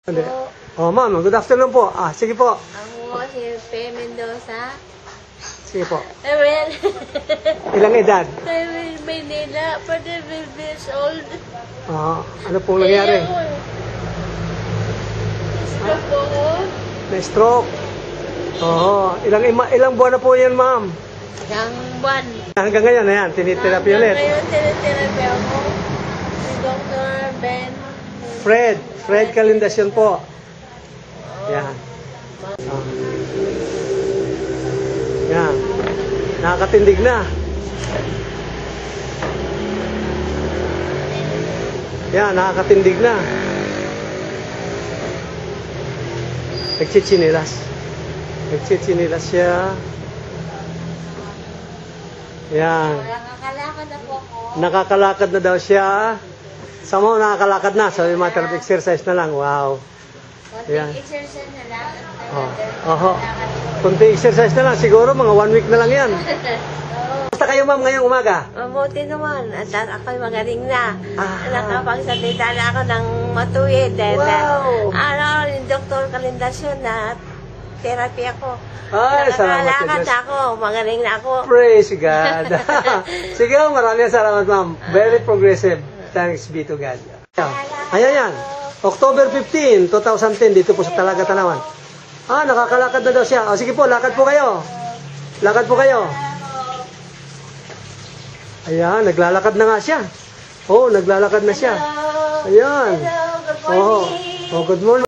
Hindi. Oh, ma'am, good afternoon po. Sige po. Ako si Pe Mendoza. Sige po. Well, Ilang edad? I'm in Manila, 45 years old. Ano pong nangyari? Stroke po ako. May stroke. Ilang buwan na po yan, ma'am? Isang buwan. Hanggang ngayon, ayan, tinitherapy ulit. Ngayon, tinitherapy ako. Si Dr. Ben. Fred Calindasyon po. Yan. Yan. Nakakatindig na. Yan, nakakatindig na. Nagchichinilas. Nagchichinilas siya. Yan. Nakakalakad na po ako. Nakakalakad na daw siya. Somehow nakakalakad na. So, yung matter of exercise na lang. Wow. Yan. Konting exercise na lang. Kunti exercise na lang. Siguro mga 1 week na lang yan. Basta kayo, ma'am, ngayong umaga? Mabuti naman. At ako'y magaling na. Ah. Nakapagsalita na ako ng matuwid. Wow. Yung Dr. Calindasyon na therapy ako. Ay, salamat sa Nakakalakad Diyos. na ako. Magaling na ako. Praise God. Sige, maraming salamat, ma'am. Very progressive. Thanks be to God. Ayan yan. October 15, 2010, dito po sa Talaga Tanawan. Nakakalakad na daw siya. Sige po, lakad po kayo. Lakad po kayo. Ayan, naglalakad na nga siya. Naglalakad na siya. Ayan. Hello, good morning. Good morning.